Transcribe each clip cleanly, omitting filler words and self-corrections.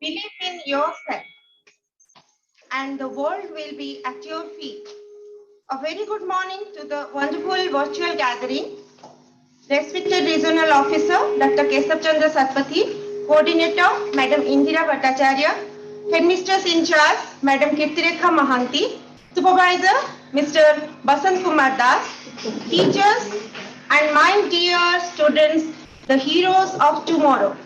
Believe in yourself, and the world will be at your feet. A very good morning to the wonderful virtual gathering. Respected Regional Officer Dr. Kesab Chandra Satpathy, Coordinator Madam Indira Bhattacharya, Headmistress in charge Madam Kirtirekha Mahanti, Supervisor Mr. Basant Kumar Das, teachers and my dear students, the heroes of tomorrow.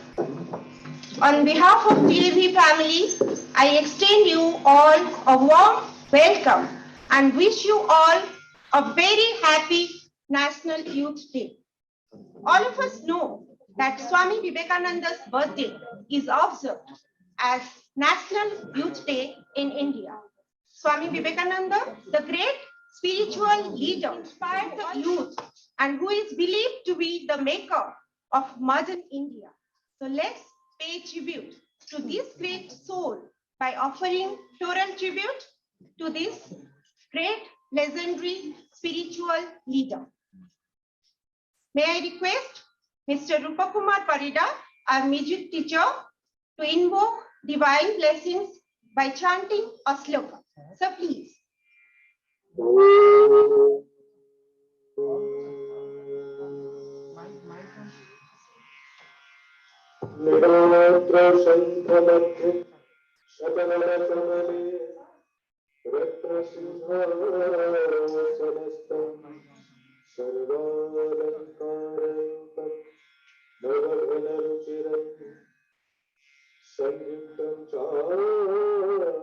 On behalf of TAV family, I extend you all a warm welcome and wish you all a very happy National Youth Day. All of us know that Swami Vivekananda's birthday is observed as National Youth Day in India. Swami Vivekananda, the great spiritual leader, inspired the youth and who is believed to be the maker of modern India. So let's pay tribute to this great soul by offering floral tribute to this great legendary spiritual leader. May I request Mr. Rupakumar Parida, our music teacher, to invoke divine blessings by chanting a sloka. So please. निराद्रशङ्खमध्ये शतनरकमले रत्नसिंहासनस्थं सर्वालङ्कारयुक्तं नवघनरुचिरं संयुक्तं चाग्रगोरं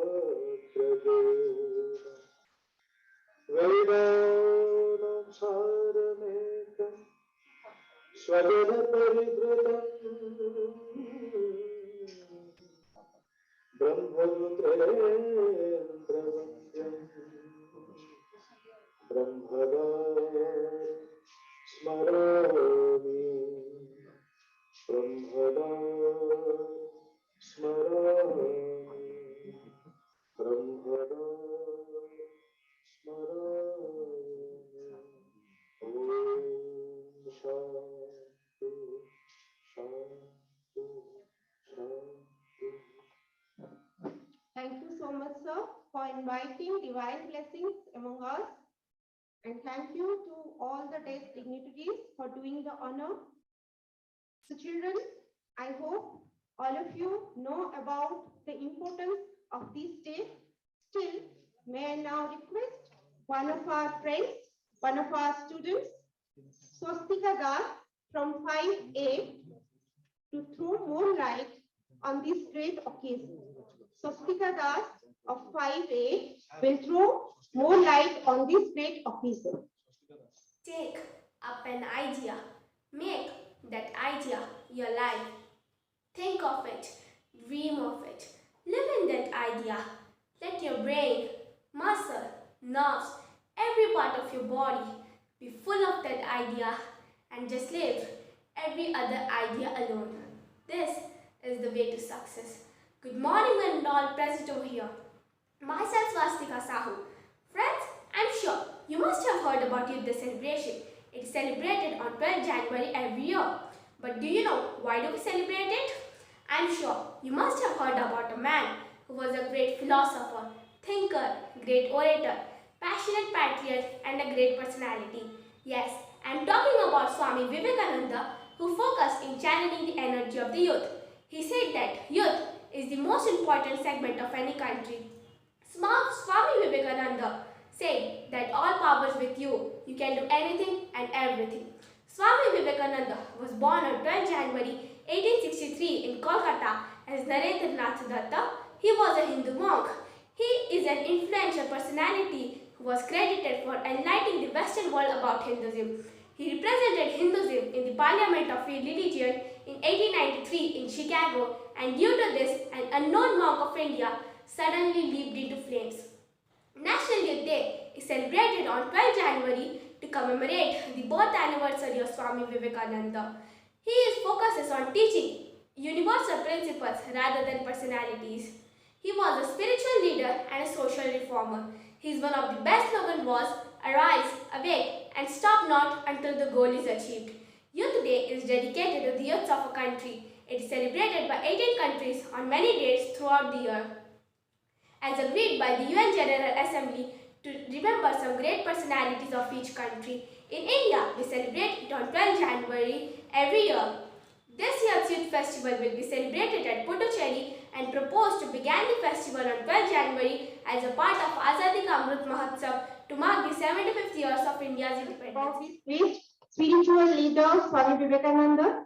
वेदानां सारमेकं स्वजनपरिवृतम् ब्रह्मपुत्रेन्द्रवन्द्यं ब्रह्मदा स्मरामि ब्रह्मदा स्मरामि ब्रह्मदा स्मरामि ॐ शान्ति शान्ति शान्ति. Thank you so much, sir, for inviting divine blessings among us. And thank you to all the day's dignitaries for doing the honor. So children, I hope all of you know about the importance of this day. Still, may I now request one of our friends, one of our students, Swastika Das from 5A to throw more light on this great occasion. Swastika Das of 5A will throw more light on this great occasion. Take up an idea. Make that idea your life. Think of it. Dream of it. Live in that idea. Let your brain, muscle, nerves, every part of your body be full of that idea and just leave every other idea alone. This is the way to success. Good morning and all present over here. Myself Swastika Sahu. Friends, I'm sure you must have heard about Youth Day celebration. It is celebrated on 12th January every year. But do you know why do we celebrate it? I'm sure you must have heard about a man who was a great philosopher, thinker, great orator, passionate patriot and a great personality. Yes, I'm talking about Swami Vivekananda, who focused in channeling the energy of the youth. He said that youth is the most important segment of any country. Swami Vivekananda said that all power is with you. You can do anything and everything. Swami Vivekananda was born on 12 January 1863 in Kolkata as Narendranath Datta. He was a Hindu monk. He is an influential personality who was credited for enlightening the Western world about Hinduism. He represented Hinduism in the Parliament of Free Religion in 1893 in Chicago, and due to this, an unknown monk of India suddenly leaped into flames. National Youth Day is celebrated on 12 January to commemorate the birth anniversary of Swami Vivekananda. His focus is on teaching universal principles rather than personalities. He was a spiritual leader and a social reformer. His one of the best slogan was, "Arise, awake, and stop not until the goal is achieved." Youth Day is dedicated to the youth of a country. It is celebrated by 18 countries on many dates throughout the year. As agreed by the UN General Assembly to remember some great personalities of each country, in India we celebrate it on 12 January every year. This year's Youth Festival will be celebrated at Puducherry and proposed to begin the festival on 12 January as a part of Azadi Ka Amrit Mahotsav to mark the 75th years of India's independence. About his great spiritual leader, Swami Vivekananda.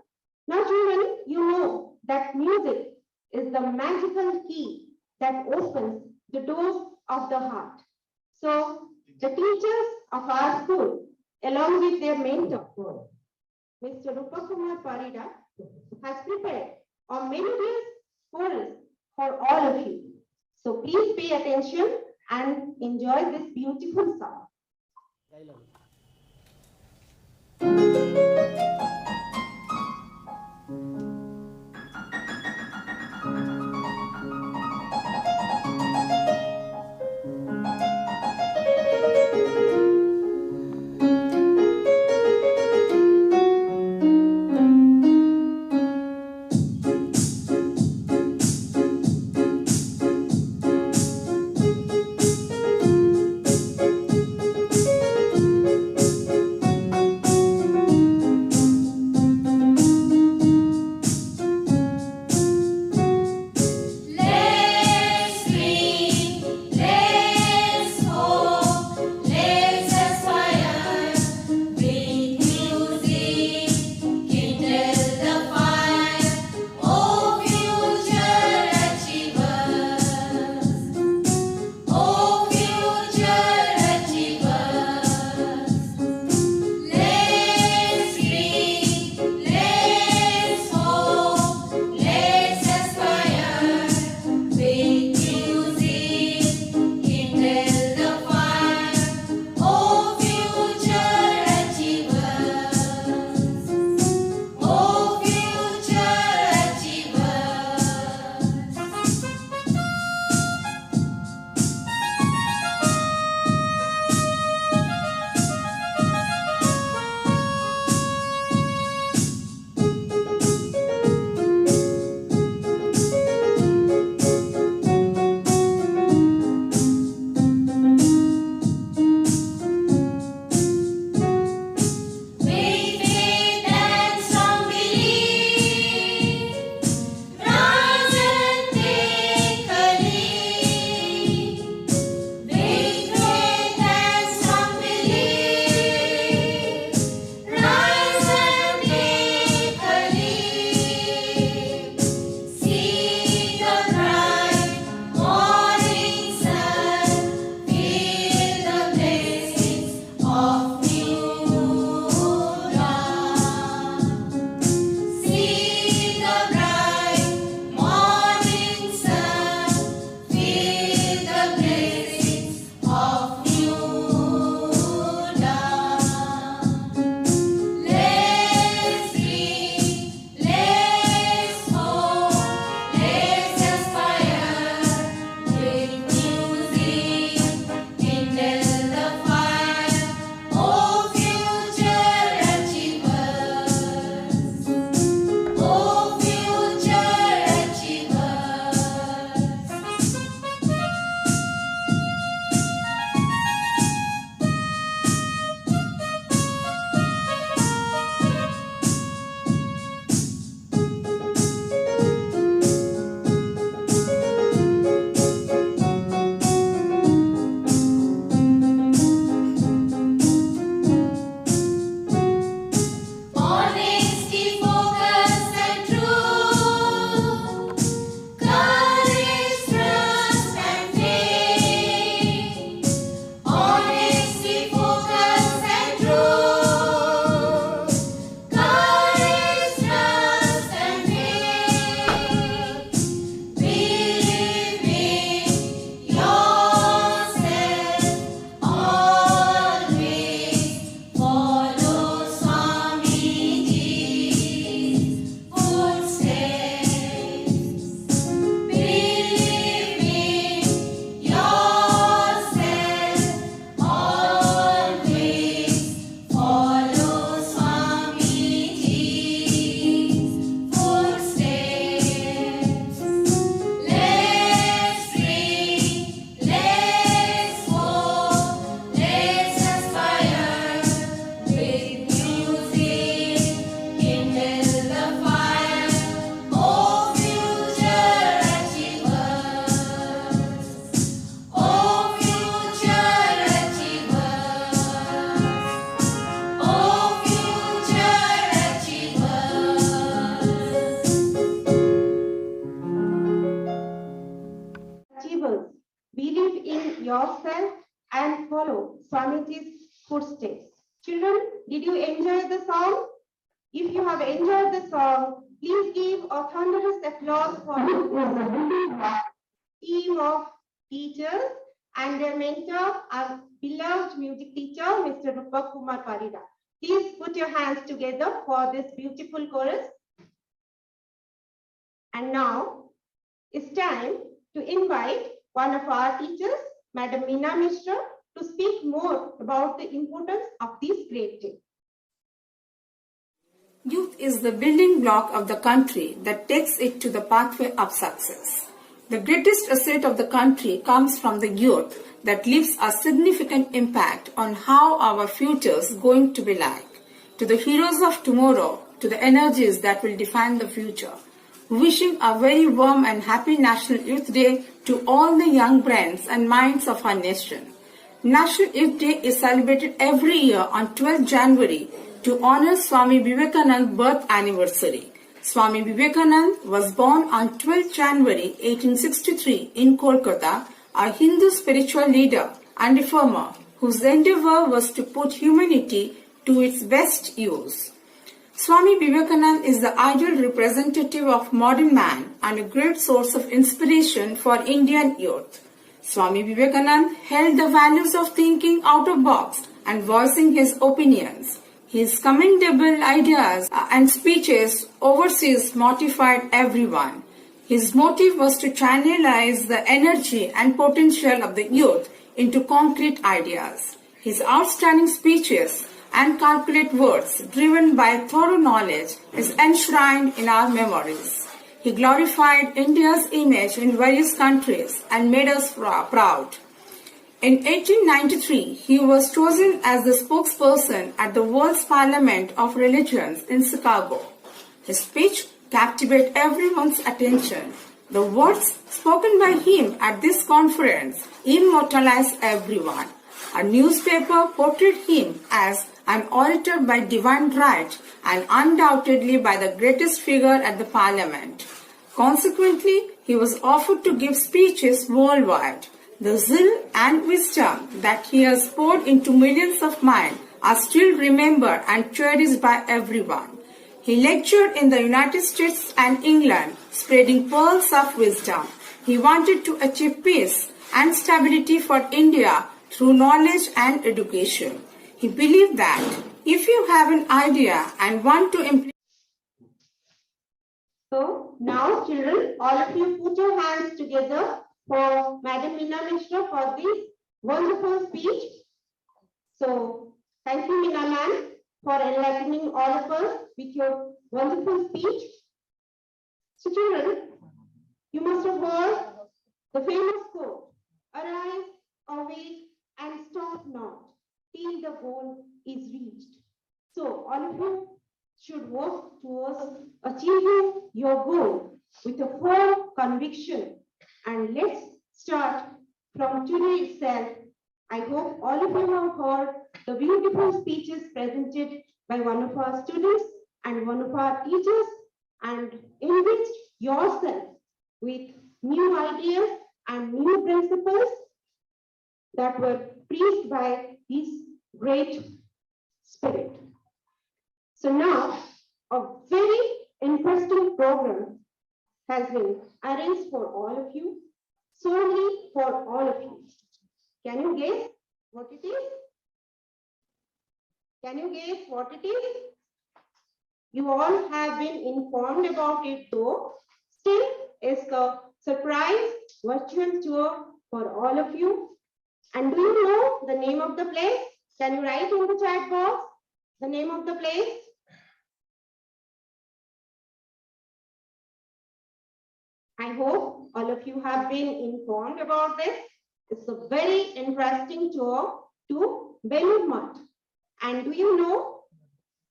Now, children, you know that music is the magical key that opens the doors of the heart. So, the teachers of our school, along with their mentor, Mr. Rupakumar Parida, has prepared a melodious chorus for all of you. So, please pay attention and enjoy this beautiful song. Honesty, focus, and truth. Did you enjoy the song? If you have enjoyed the song, please give a thunderous applause for the team of teachers and their mentor, our beloved music teacher, Mr. Rupak Kumar Parida. Please put your hands together for this beautiful chorus. And now it's time to invite one of our teachers, Madam Meena Mishra, to speak more about the importance of this great day. Youth is the building block of the country that takes it to the pathway of success. The greatest asset of the country comes from the youth that leaves a significant impact on how our future is going to be like. To the heroes of tomorrow, to the energies that will define the future. Wishing a very warm and happy National Youth Day to all the young brains and minds of our nation. National Youth Day is celebrated every year on 12th January to honor Swami Vivekananda's birth anniversary. Swami Vivekananda was born on 12th January 1863 in Kolkata, a Hindu spiritual leader and reformer whose endeavor was to put humanity to its best use. Swami Vivekananda is the ideal representative of modern man and a great source of inspiration for Indian youth. Swami Vivekananda held the values of thinking out of box and voicing his opinions. His commendable ideas and speeches overseas motivated everyone. His motive was to channelize the energy and potential of the youth into concrete ideas. His outstanding speeches and calculate words driven by thorough knowledge is enshrined in our memories. He glorified India's image in various countries and made us proud. In 1893, he was chosen as the spokesperson at the World's Parliament of Religions in Chicago. His speech captivated everyone's attention. The words spoken by him at this conference immortalized everyone. A newspaper portrayed him as an orator by divine right and undoubtedly by the greatest figure at the Parliament. Consequently, he was offered to give speeches worldwide. The zeal and wisdom that he has poured into millions of minds are still remembered and cherished by everyone. He lectured in the United States and England, spreading pearls of wisdom. He wanted to achieve peace and stability for India through knowledge and education. He believed that if you have an idea and want to implement. So now children, all of you put your hands together for Madam Meena Mishra for this wonderful speech. So thank you Meena ma'am for enlightening all of us with your wonderful speech. So children, you must have heard the famous quote, arise, awake and stop not till the goal is reached. So all of you should work towards achieving your goal with a firm conviction. And let's start from today itself. I hope all of you have heard the beautiful speeches presented by one of our students and one of our teachers and enriched yourself with new ideas and new principles that were preached by this great spirit. So now a very interesting program has been arranged for all of you, solely for all of you. Can you guess what it is? Can you guess what it is? You all have been informed about it though. Still, it's a surprise virtual tour for all of you. And do you know the name of the place? Can you write in the chat box the name of the place? I hope all of you have been informed about this. It's a very interesting tour to Belur Math. And do you know,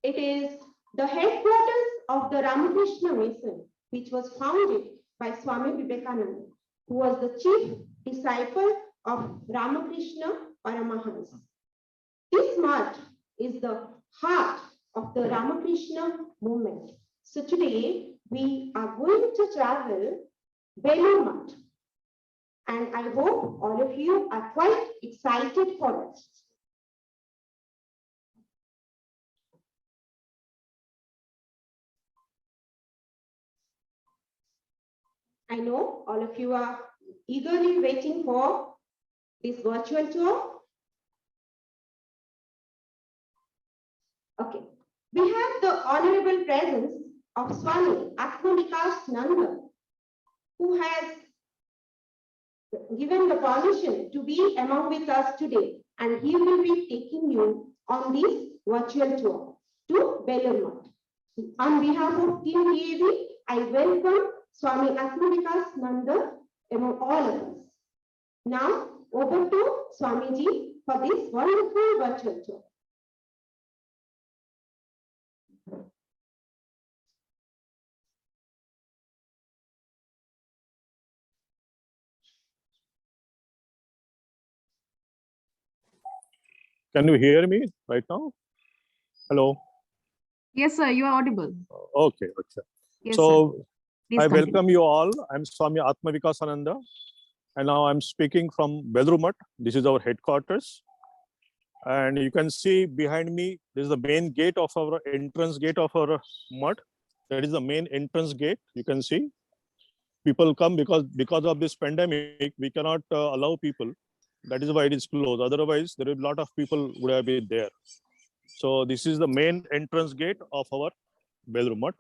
it is the headquarters of the Ramakrishna Mission, which was founded by Swami Vivekananda, who was the chief disciple of Ramakrishna Paramahansa. This math is the heart of the Ramakrishna movement. So today we are going to travel Belur Math, and I hope all of you are quite excited for it. I know all of you are eagerly waiting for this virtual tour. Okay. We have the honorable presence of Swami Atmavikas Nanda, who has given the permission to be among with us today, and he will be taking you on this virtual tour to Belur Math. On behalf of Team PAB, I welcome Swami Atmavikas Nanda among all of us. Now, over to Swamiji for this wonderful virtual tour. Can you hear me right now? Hello. Yes, sir, you are audible. Okay. Okay. Yes, sir. So Please I continue. welcome you all. I'm Swami Atmavikasananda, and now I'm speaking from Belur Math. This is our headquarters, and you can see behind me. This is the main gate of our entrance gate of our Math. That is the main entrance gate. You can see people come because of this pandemic. We cannot allow people. That is why it is closed. Otherwise, there is a lot of people would have been there. So this is the main entrance gate of our Belur Math.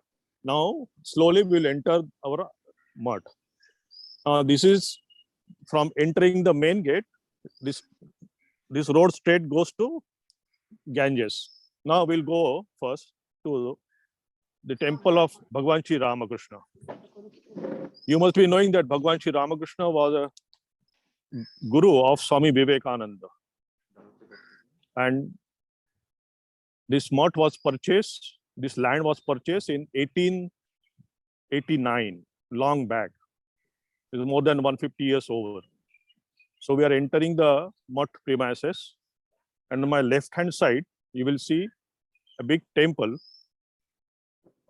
Now, slowly we'll enter our Math. This is from entering the main gate. This road straight goes to Ganges. Now we'll go first to the temple of Bhagwan Sri Ramakrishna. You must be knowing that Bhagwan Sri Ramakrishna was a guru of Swami Vivekananda. And this Math was purchased, this land was purchased in 1889, long back. It is more than 150 years over. So we are entering the Math premises. And on my left-hand side, you will see a big temple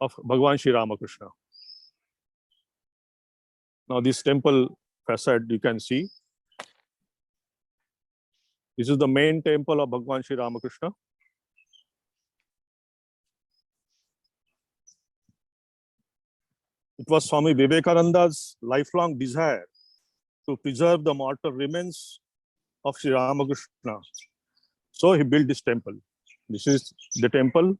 of Bhagwan Sri Ramakrishna. Now this temple facade you can see. This is the main temple of Bhagwan Sri Ramakrishna. It was Swami Vivekananda's lifelong desire to preserve the mortal remains of Sri Ramakrishna. So he built this temple. This is the temple.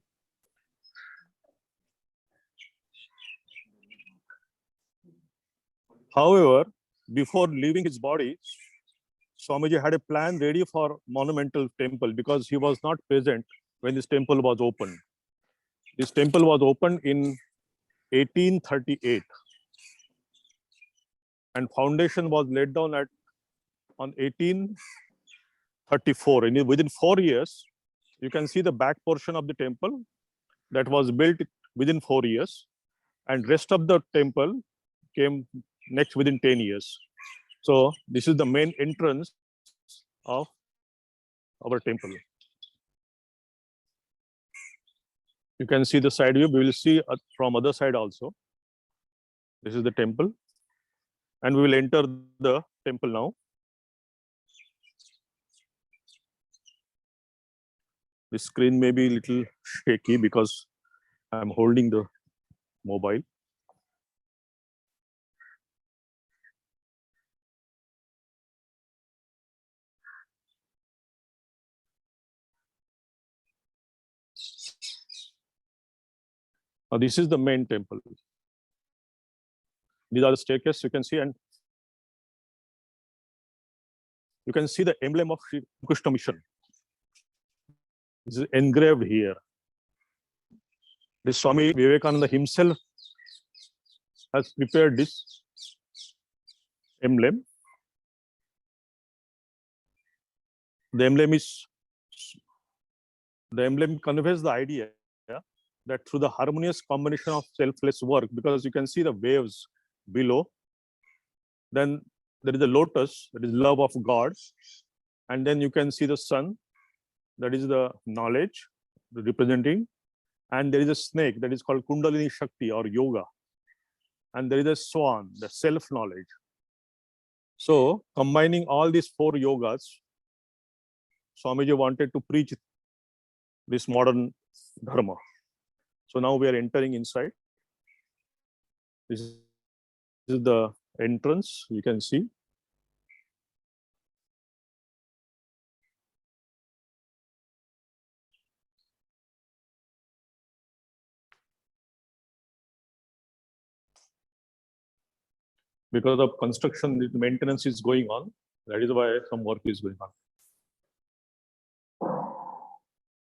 However, before leaving his body, Swamiji had a plan ready for monumental temple because he was not present when this temple was opened. This temple was opened in 1838, and foundation was laid down on 1834. And within 4 years, you can see the back portion of the temple that was built within 4 years, and rest of the temple came next within 10 years. So this is the main entrance of our temple. You can see the side view. We will see from other side also. This is the temple, and we will enter the temple now. The screen may be a little shaky because I'm holding the mobile. Now this is the main temple. These are the staircases you can see, and you can see the emblem of Sri Krishna Mission. This is engraved here. This Swami Vivekananda himself has prepared this emblem. The emblem conveys the idea that through the harmonious combination of selfless work, because you can see the waves below, then there is a lotus, that is love of God, and then you can see the sun, that is the knowledge representing, and there is a snake that is called Kundalini Shakti or yoga, and there is a swan, the self-knowledge. So combining all these 4 yogas, Swamiji wanted to preach this modern dharma. So now we are entering inside. This is the entrance, you can see. Because of construction, the maintenance is going on. That is why some work is going on.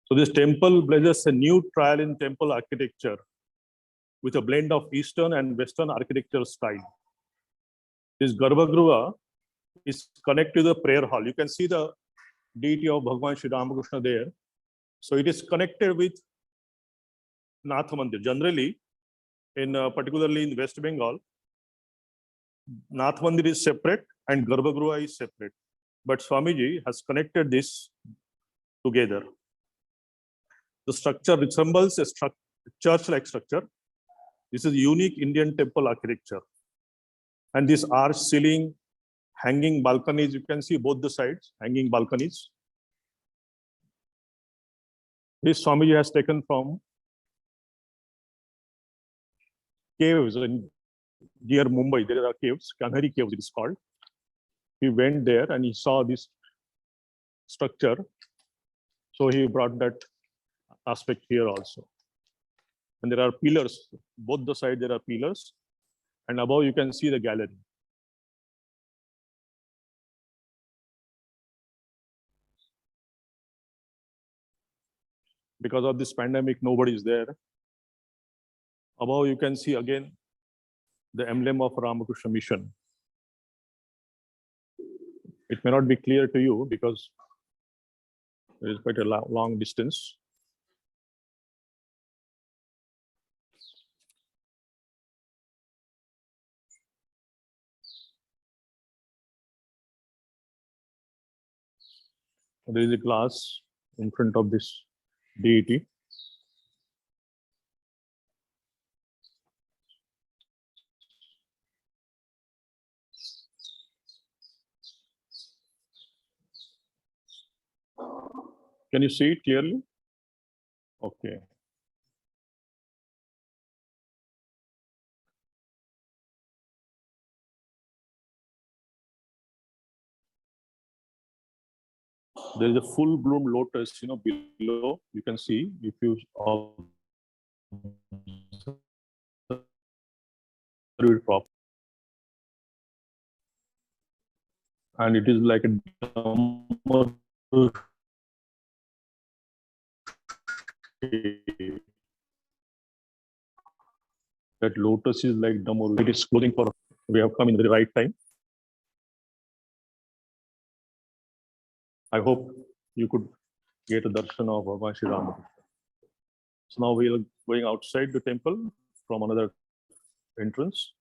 So this temple blazes a new trial in temple architecture with a blend of Eastern and Western architecture style. This Garbhagriha is connected to the prayer hall. You can see the deity of Bhagwan Sri Ramakrishna there. So it is connected with Nath Mandir. Generally, particularly in West Bengal, Nath Mandir is separate and Garbhagriha is separate. But Swamiji has connected this together. The structure resembles a church-like structure. This is unique Indian temple architecture. And this arch ceiling, hanging balconies, you can see both the sides, hanging balconies. This Swamiji has taken from caves near Mumbai. There are caves, Kanhari caves it is called. He went there and he saw this structure. So he brought that aspect here also. And there are pillars, both the sides there are pillars. And above you can see the gallery. Because of this pandemic, nobody is there. Above you can see again the emblem of Ramakrishna Mission. It may not be clear to you because there is quite a long distance. There is a glass in front of this deity. Can you see it clearly? Okay. There is a full bloom lotus, below. You can see if you observe it properly. And it is like a that lotus is like Dhamma. It is clothing for. We have come in the right time. I hope you could get a darshan of Bhagwan Sri Ramakrishna. So now we are going outside the temple from another entrance.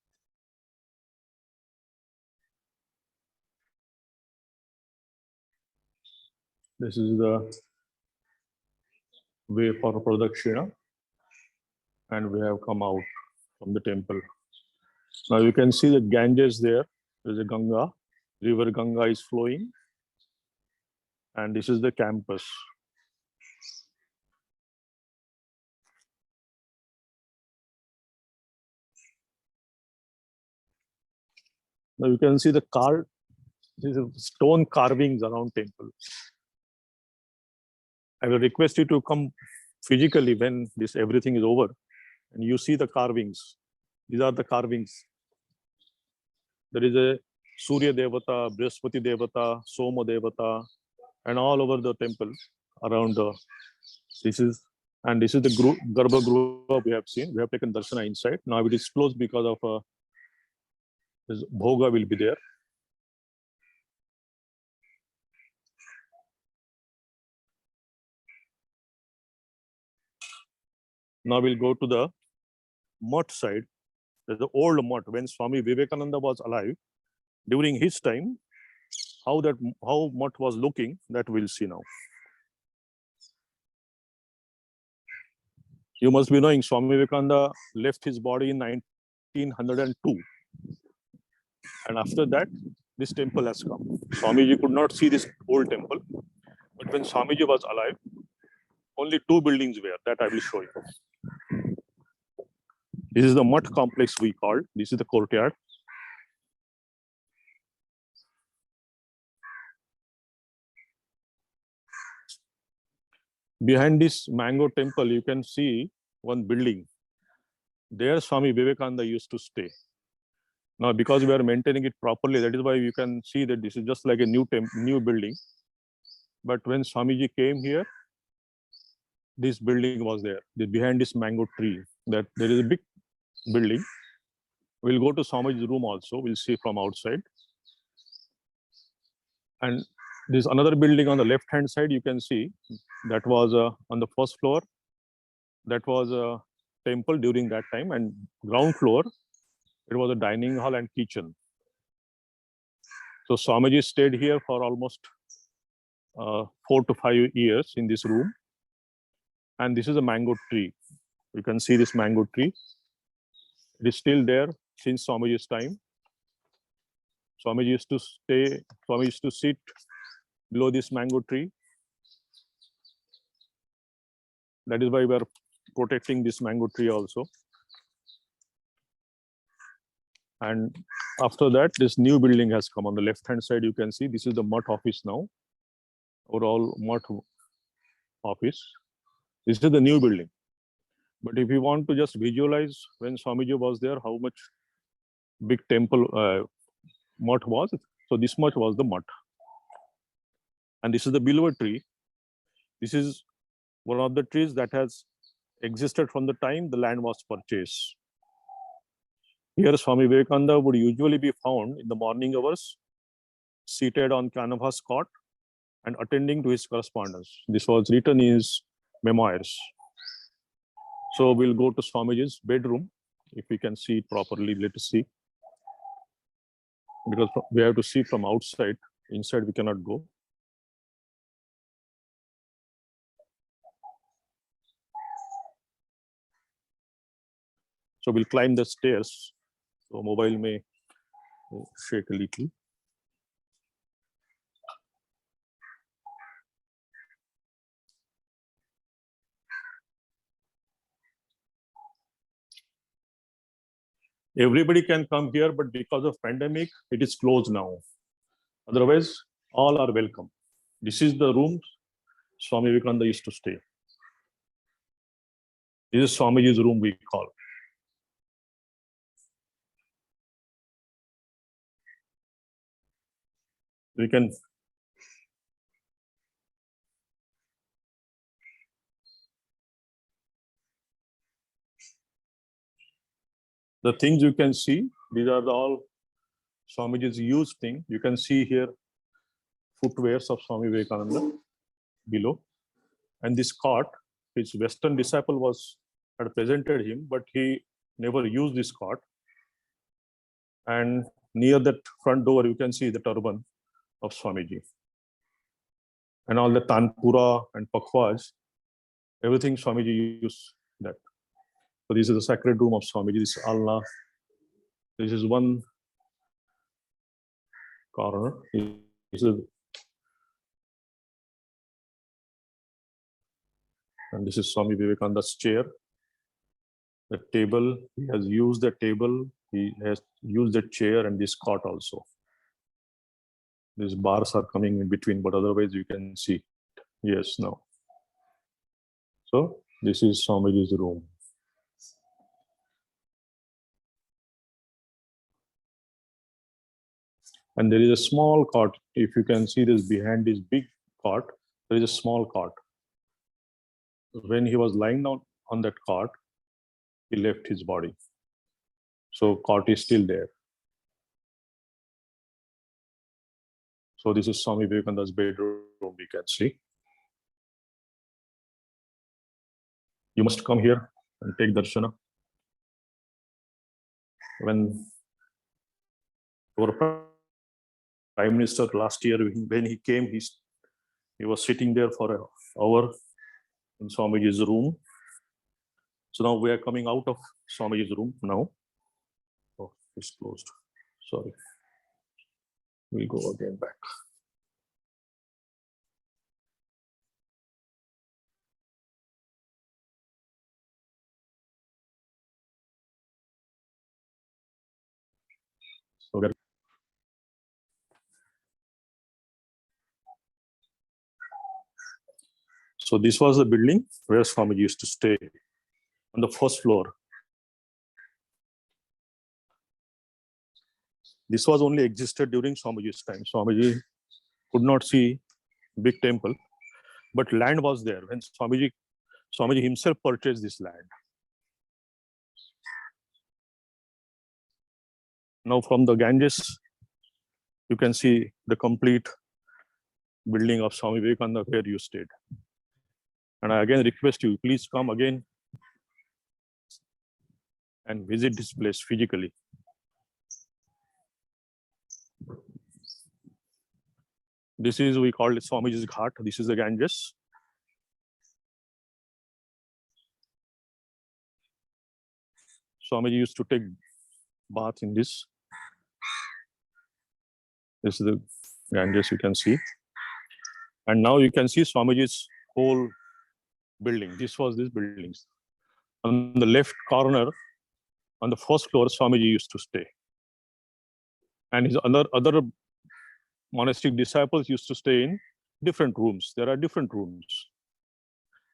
This is the way for Pradakshina, and we have come out from the temple. Now you can see the Ganges there. There's a Ganga. River Ganga is flowing. And this is the campus. Now you can see the stone carvings around temple. I will request you to come physically when everything is over and you see the carvings. These are the carvings. There is a Surya Devata, Brihaspati Devata, Soma Devata, and all over the temple around this is the Garbhagriha we have seen. We have taken darshana inside. Now it is closed because of this bhoga will be there. Now we'll go to the mutt side. There's the old mutt when Swami Vivekananda was alive. During his time, how mutt was looking, that we'll see now. You must be knowing Swami Vivekananda left his body in 1902. And after that, this temple has come. Swamiji could not see this old temple. But when Swamiji was alive, only 2 buildings were. That I will show you. This is the mutt complex we called. This is the courtyard. Behind this mango temple, you can see one building. There Swami Vivekananda used to stay. Now, because we are maintaining it properly, that is why you can see that this is just like a new building. But when Swamiji came here, this building was there. Behind this mango tree, that there is a big building. We'll go to Swamiji's room also. We'll see from outside. And there's another building on the left-hand side. You can see that was on the first floor. That was a temple during that time, and ground floor, it was a dining hall and kitchen. So Swamiji stayed here for almost 4 to 5 years in this room. And this is a mango tree. You can see this mango tree. It is still there since Swamiji's time. Swamiji used to sit below this mango tree. That is why we are protecting this mango tree also. And after that, this new building has come. On the left-hand side, you can see this is the Mutt office now, overall Mutt office. This is the new building. But if you want to just visualize when Swamiji was there, how much big temple Mutt was, so this much was the Mutt. And this is the Bilva tree. This is one of the trees that has existed from the time the land was purchased. Here Swami Vivekananda would usually be found in the morning hours, seated on canvas cot and attending to his correspondence. This was written in his memoirs. So we'll go to Swamiji's bedroom. If we can see it properly, let us see. Because we have to see from outside, inside we cannot go. So we'll climb the stairs. So mobile may shake a little. Everybody can come here, but because of pandemic, it is closed now. Otherwise, all are welcome. This is the room Swami Vivekananda used to stay. This is Swamiji's room, we call. We can the things you can see, these are all Swamiji's used thing. You can see here footwears of Swami Vivekananda below. And this cot, his Western disciple had presented him, but he never used this cot. And near that front door, you can see the turban of Swamiji. And all the Tanpura and Pakhwaj, everything Swamiji used that. So this is the sacred room of Swamiji. This is Allah. This is one corner. This is, and this is Swami Vivekananda's chair. The table, he has used the table. He has used the chair and this cot also. These bars are coming in between, but otherwise you can see. Yes, now. So this is Swamiji's room. And there is a small cot. If you can see this behind this big cot, there is a small cot. When he was lying down on that cot, he left his body. So cot is still there. So this is Swami Vivekananda's bedroom, we can see. You must come here and take darshana. When our Prime Minister last year, when he came, he was sitting there for an hour in Swamiji's room. So now we are coming out of Swamiji's room now. Oh, it's closed. Sorry. We'll go again back. So this was the building where Swamiji used to stay on the first floor. This was only existed during Swamiji's time. Swamiji could not see big temple, but land was there when Swamiji himself purchased this land. Now from the Ganges, you can see the complete building of Swami Vivekananda where you stayed. And I again request you, please come again and visit this place physically. This is, we call it Swamiji's Ghat. This is the Ganges. Swamiji used to take bath in this. This is the Ganges, you can see. And now you can see Swamiji's whole building. This was this buildings. On the left corner, on the first floor, Swamiji used to stay. And his other monastic disciples used to stay in different rooms. There are different rooms.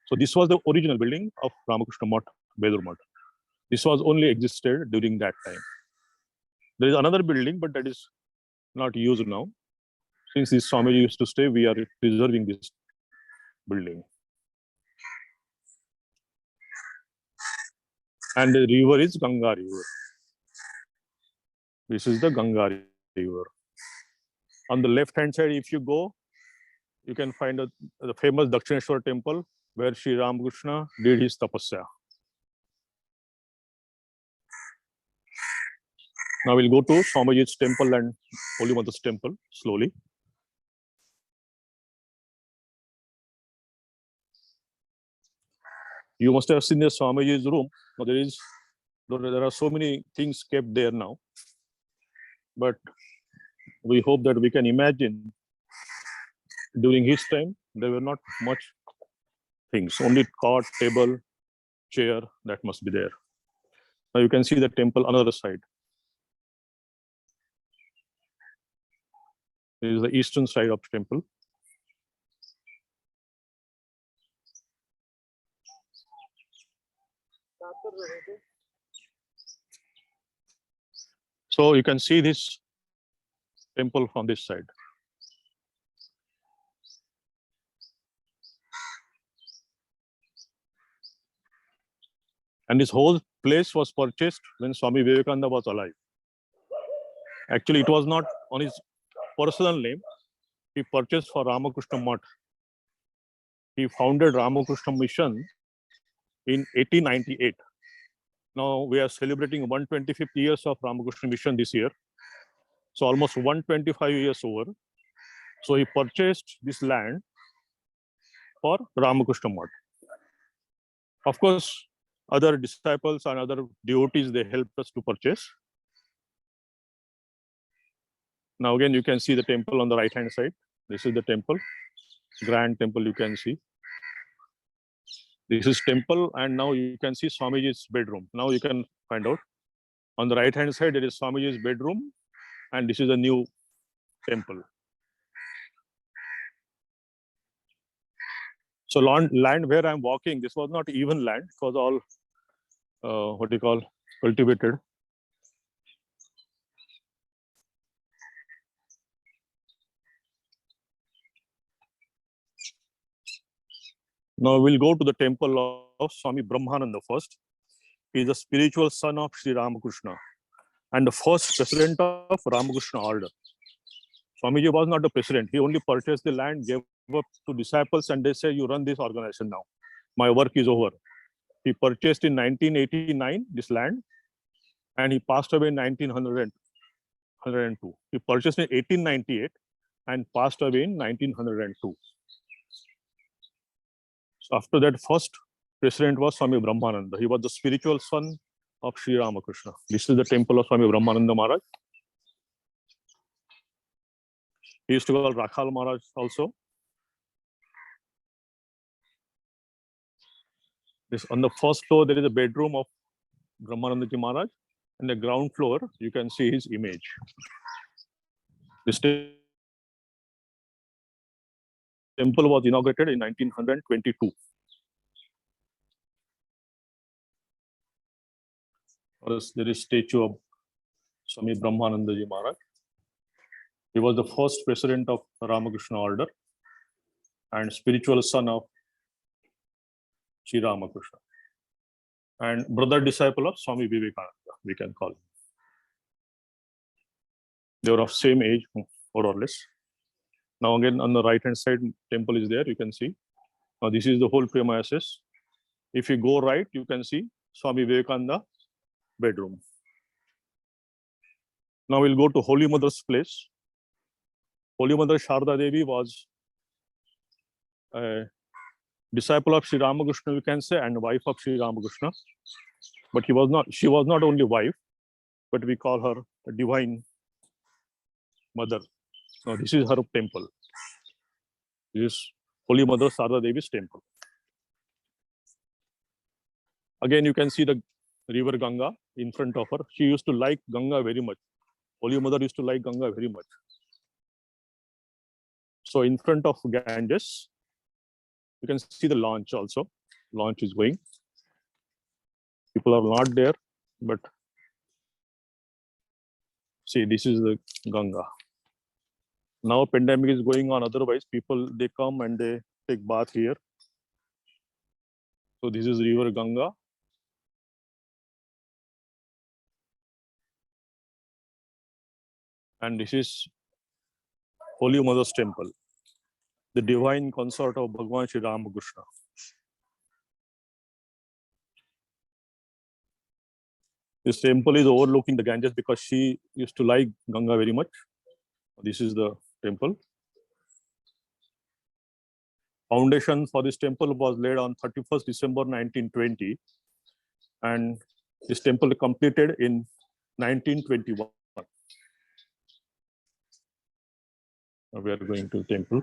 So this was the original building of Ramakrishna Math, Belur Math. This was only existed during that time. There is another building, but that is not used now. Since this Swamiji used to stay, we are preserving this building. And the river is Ganga River. This is the Ganga River. On the left hand side, if you go, you can find the famous Dakshineshwar temple where Sri Ramakrishna did his tapasya. Now we'll go to Swamiji's temple and Holy Mother's temple slowly. You must have seen the Swamiji's room. Now there are so many things kept there now. But we hope that we can imagine during his time, there were not much things, only cot, table, chair, that must be there. Now you can see the temple on the other side. This is the eastern side of the temple. So you can see this temple from this side. And this whole place was purchased when Swami Vivekananda was alive. Actually, it was not on his personal name. He purchased for Ramakrishna Math. He founded Ramakrishna Mission in 1898. Now we are celebrating 125th years of Ramakrishna Mission this year. So almost 125 years over. So he purchased this land for Ramakrishna Math. Of course, other disciples and other devotees, they helped us to purchase. Now again, you can see the temple on the right hand side. This is the temple, grand temple you can see. This is temple, and now you can see Swamiji's bedroom. Now you can find out. On the right hand side, there is Swamiji's bedroom, and this is a new temple. So land where I'm walking, this was not even land. It was all, cultivated. Now we'll go to the temple of Swami Brahmananda first. He is the spiritual son of Sri Ramakrishna and the first president of Ramakrishna Order. Swamiji was not the president. He only purchased the land, gave up to disciples, and they say, you run this organization now. My work is over. He purchased in 1989 this land, and he passed away in 1902. He purchased in 1898 and passed away in 1902. So after that, first president was Swami Brahmananda. He was the spiritual son of Sri Ramakrishna. This is the temple of Swami Brahmananda Maharaj. He used to call Rakhal Maharaj also. This on the first floor, there is a bedroom of Brahmananda Ji Maharaj. And the ground floor, you can see his image. This temple was inaugurated in 1922. There is statue of Swami Brahmananda Ji Maharaj. He was the first president of Ramakrishna Order and spiritual son of Sri Ramakrishna, and brother disciple of Swami Vivekananda, we can call him. They were of same age, more or less. Now again, on the right hand side, temple is there, you can see. Now this is the whole premises. If you go right, you can see Swami Vivekananda bedroom. Now we'll go to Holy Mother's place. Holy Mother Sharda Devi was a disciple of Sri Ramakrishna, we can say, and wife of Sri Ramakrishna. But she was not only wife, but we call her a divine mother. Now this is her temple. This is Holy Mother Sharda Devi's temple. Again, you can see the river Ganga in front of her. She used to like Ganga very much. Holy Mother used to like Ganga very much. So in front of Ganges, you can see the launch also. Launch is going. People are not there, but see, this is the Ganga. Now pandemic is going on. Otherwise, people, they come and they take bath here. So this is river Ganga. And this is Holy Mother's temple, the divine consort of Bhagwan Sri Ramakrishna. This temple is overlooking the Ganges because she used to like Ganga very much. This is the temple. Foundation for this temple was laid on 31st December 1920, and this temple completed in 1921. Now we are going to the temple.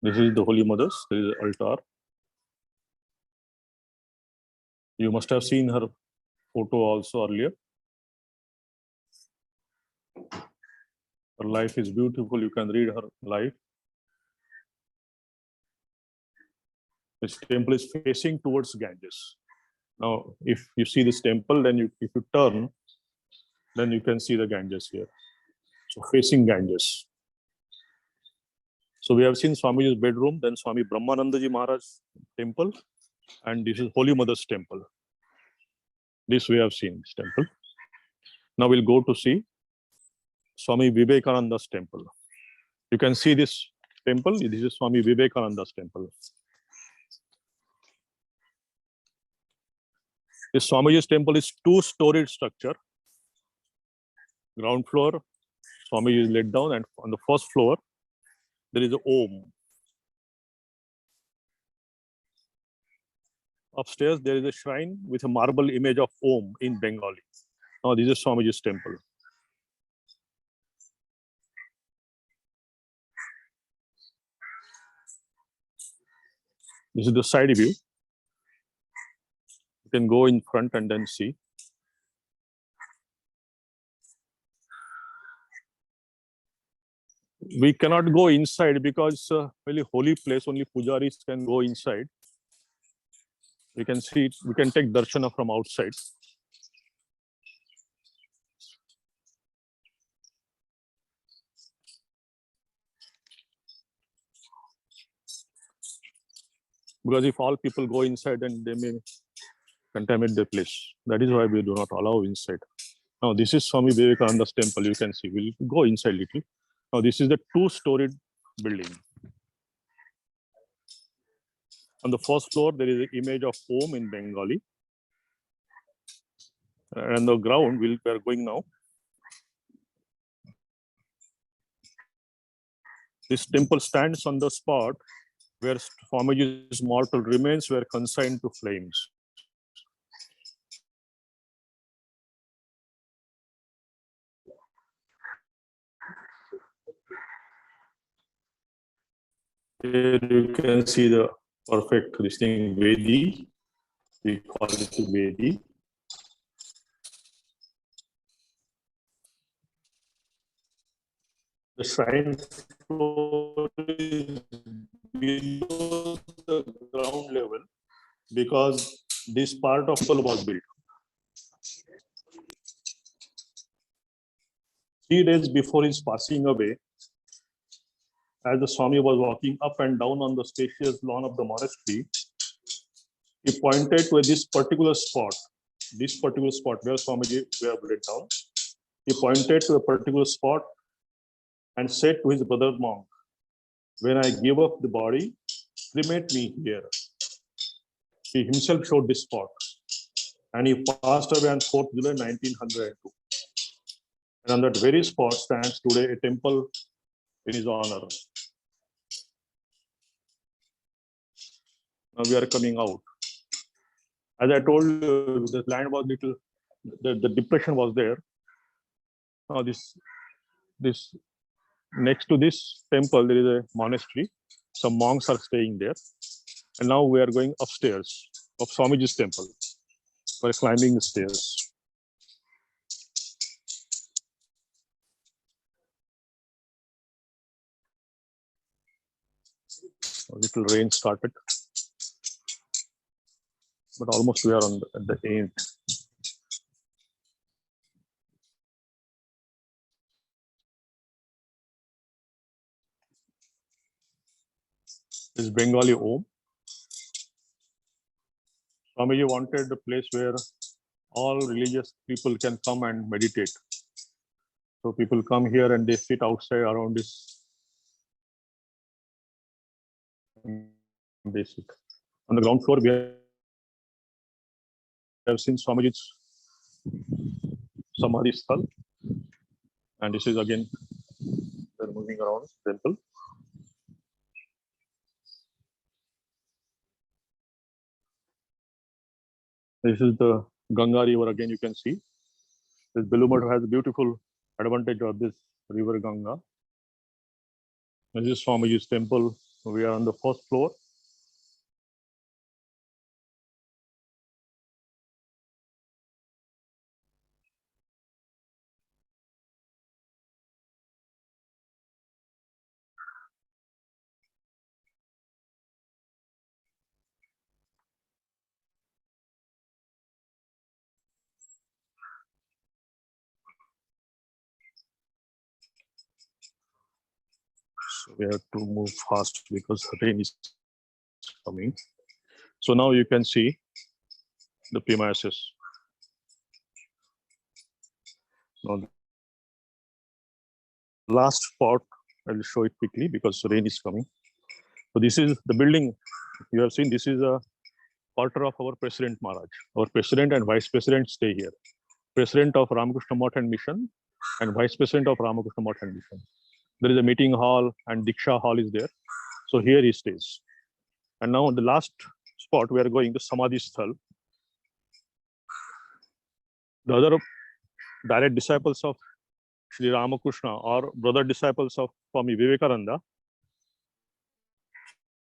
This is the Holy Mother's. There is an altar. You must have seen her photo also earlier. Her life is beautiful. You can read her life. This temple is facing towards Ganges. Now, if you see this temple, then if you turn, then you can see the Ganges here. So facing Ganges. So we have seen Swamiji's bedroom, then Swami Brahmananda Ji Maharaj's temple, and this is Holy Mother's temple. This we have seen, this temple. Now we'll go to see Swami Vivekananda's temple. You can see this temple. This is Swami Vivekananda's temple. This Swamiji's temple is two-storied structure. Ground floor, Swamiji is laid down, and on the first floor, there is an Om. Upstairs, there is a shrine with a marble image of Om in Bengali. Now, this is Swamiji's temple. This is the side view. You can go in front and then see. We cannot go inside because it's a really holy place. Only pujaris can go inside. We can see it. We can take darshana from outside. Because if all people go inside, then they may contaminate the place. That is why we do not allow inside. Now, this is Swami Vivekananda's temple. You can see. We'll go inside little. Now, this is the two-storied building. On the first floor, there is an image of Om in Bengali. And on the ground, we are going now. This temple stands on the spot where Swamiji's mortal remains were consigned to flames. Here you can see the perfect listing Vedi. We call it Vedi. The shrine floor is below the ground level because this part of the was built. 3 days before his passing away, as the Swami was walking up and down on the spacious lawn of the monastery, he pointed to this particular spot where Swamiji were laid down. He pointed to a particular spot and said to his brother monk, "When I give up the body, cremate me here." He himself showed this spot, and he passed away on 4th July 1902. And on that very spot stands today a temple in his honor. Now we are coming out. As I told you, the land was little, the depression was there. Now this next to this temple, there is a monastery. Some monks are staying there. And now we are going upstairs of Swamiji's temple. We're climbing the stairs. A little rain started, but almost we are at the end. This is Bengali Om. Swamiji wanted a place where all religious people can come and meditate. So people come here and they sit outside around this. They sit. On the ground floor, we have seen Swamiji's Samadhi Sthal. And this is again, they're moving around the temple. This is the Ganga river again, you can see. This Belumad has a beautiful advantage of this river Ganga. This is Swamiji's temple. We are on the first floor. So we have to move fast because rain is coming. So now you can see the premises. Now, the last spot, I'll show it quickly because rain is coming. So this is the building you have seen. This is a quarter of our President Maharaj. Our President and Vice President stay here. President of Ramakrishna Math and Mission and Vice President of Ramakrishna Math and Mission. There is a meeting hall and Diksha hall is there. So here he stays. And now the last spot we are going to Samadhi Sthal. The other direct disciples of Sri Ramakrishna or brother disciples of Swami Vivekananda.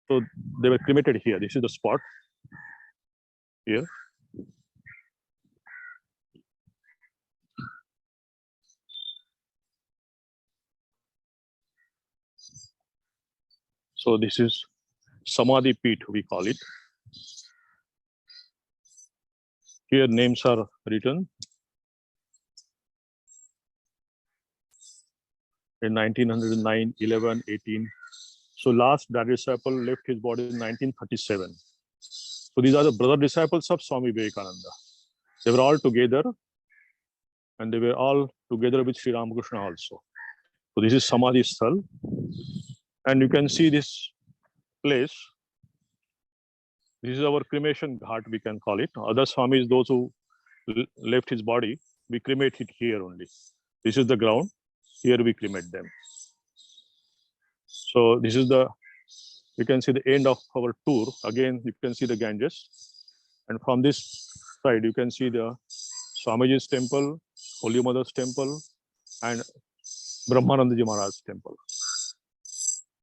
So they were cremated here. This is the spot here. So this is Samadhi Peeth, we call it. Here names are written. In 1909, 11, 18. So last that disciple left his body in 1937. So these are the brother disciples of Swami Vivekananda. They were all together and they were all together with Sri Ramakrishna also. So this is Samadhi Sthal. And you can see this place. This is our cremation ghat, we can call it. Other Swamis, those who left his body, we cremate it here only. This is the ground. Here we cremate them. So this is you can see the end of our tour. Again, you can see the Ganges. And from this side, you can see the Swamiji's temple, Holy Mother's temple, and Brahmanandaji Maharaj's temple.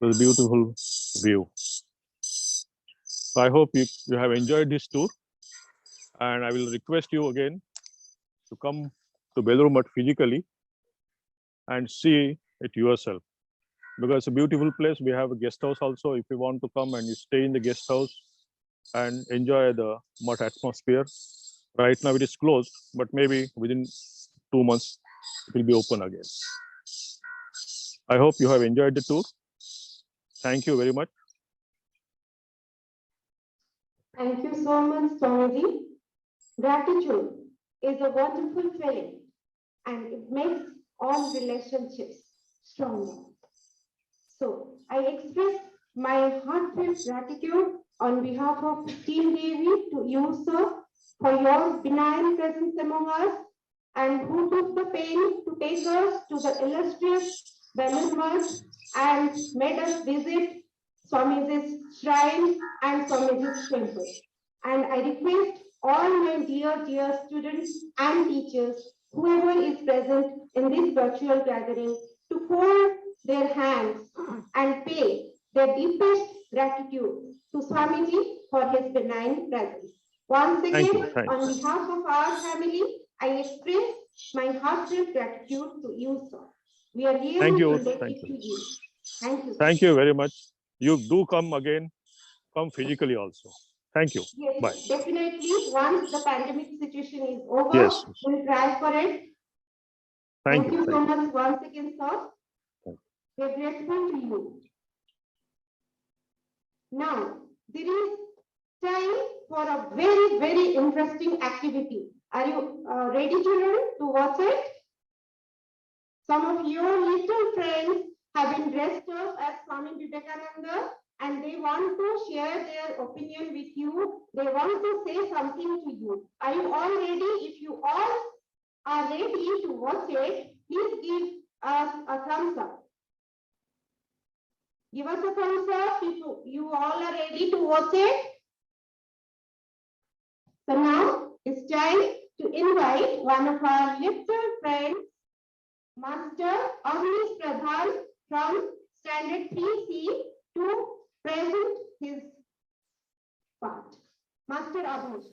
It's a beautiful view. So I hope you have enjoyed this tour. And I will request you again to come to Belur Math physically and see it yourself. because it's a beautiful place. We have a guest house also. If you want to come and you stay in the guest house and enjoy the mutt atmosphere. Right now it is closed, but maybe within 2 months it will be open again. I hope you have enjoyed the tour. Thank you very much. Thank you so much, Swamiji. Gratitude is a wonderful feeling and it makes all relationships stronger. So I express my heartfelt gratitude on behalf of Team Devi to you, sir, for your benign presence among us and who took the pain to take us to the illustrious Belur Math and made us visit Swamiji's shrine and Swamiji's temple. And I request all my dear students and teachers, whoever is present in this virtual gathering, to fold their hands and pay their deepest gratitude to Swamiji for his benign presence. Once Thank you. again, Thank on you. behalf of our family, I express my heartfelt gratitude to you, sir. We are really Thank you. indebted Thank to you. you. Thank you. Thank you very much. You do come again, come physically also. Thank you. Yes, Bye. definitely. Once the pandemic situation is over, Yes. we'll try for it. Thank you. so Thank you. much once again, sir. Thank you. We're grateful to you. Now, there is time for a very interesting activity. Are you ready, children, to watch it? Some of your little friends have been dressed up as Swami Vivekananda and they want to share their opinion with you. They want to say something to you. Are you all ready? If you all are ready to watch it, please give us a thumbs up. Give us a thumbs up if you all are ready to watch it. So now it's time to invite one of our little friends, Master Avnish Pradhan from Standard 3C to present his part. Master Avnish.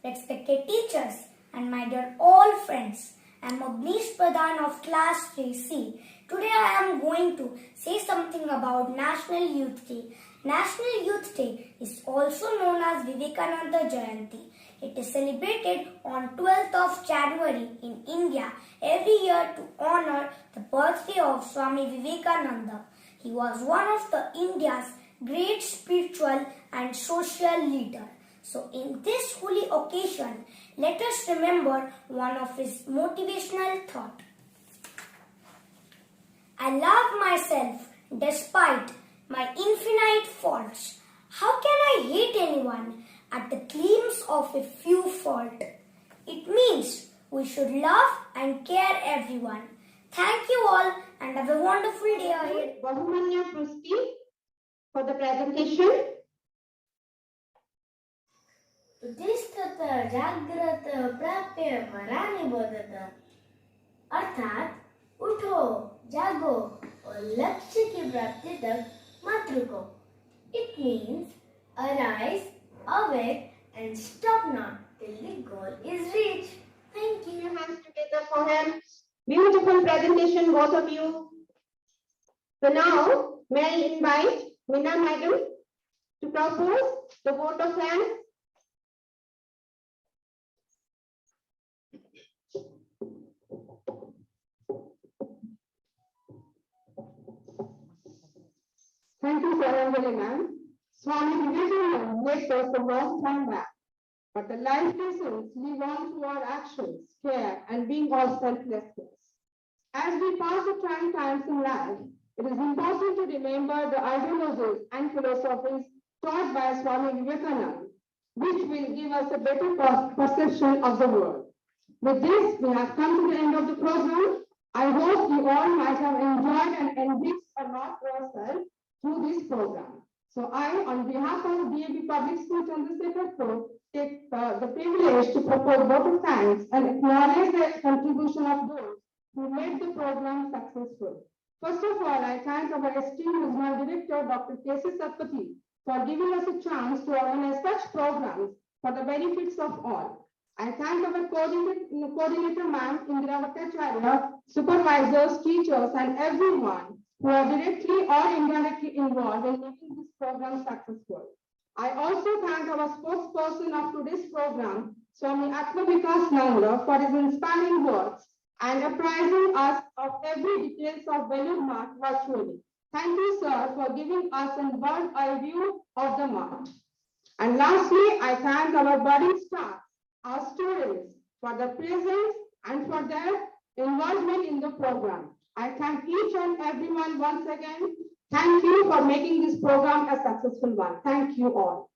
Respected teachers and my dear all friends, I am Avnish Pradhan of class 3C. Today I am going to say something about National Youth Day. National Youth Day is also known as Vivekananda Jayanti. It is celebrated on 12th of January in India every year to honor the birthday of Swami Vivekananda. He was one of the India's great spiritual and social leader. So in this holy occasion, let us remember one of his motivational thought. I love myself despite my infinite faults. How can I hate anyone at the claims of a few faults? It means we should love and care everyone. Thank you all and have a wonderful day ahead. Bahumanya Prusti for the presentation. उत्तिष्ठत जाग्रत प्राप्य परानि बोधत अर्थात उठो जागो और लक्ष्य की प्राप्ति तक मत रुको. It means arise, awake and stop not till the goal is reached. Thank you. Put your hands together for him. Beautiful presentation, both of you. So now, may I invite Meena Madam to propose the vote of thanks. Thank you, Saranjali ma'am. Swami Vivekananda left us a long time back, but the life lessons live on through our actions, care, and being of selflessness. As we pass the trying times in life, it is important to remember the ideologies and philosophies taught by Swami Vivekananda, which will give us a better perception of the world. With this, we have come to the end of the program. I hope you all might have enjoyed and enriched a lot yourself through this program. So I, on behalf of DAB Public School Chandrasekhar, take the privilege to propose vote of thanks and acknowledge the contribution of those who made the program successful. First of all, I thank our esteemed Regional Director, Dr. K.C. Satpathy, for giving us a chance to organize such programs for the benefits of all. I thank our coordinator ma'am, Indira Bhattacharya, supervisors, teachers, and everyone who are directly or indirectly involved in making this program successful. I also thank our spokesperson of today's program, Swami Atmavikas Nangla, for his inspiring words and apprising us of every details of Vellore March virtually. Thank you, sir, for giving us a bird's eye view of the march. And lastly, I thank our budding staff, our students, for their presence and for their involvement in the program. I thank each and everyone once again. Thank you for making this program a successful one. Thank you all.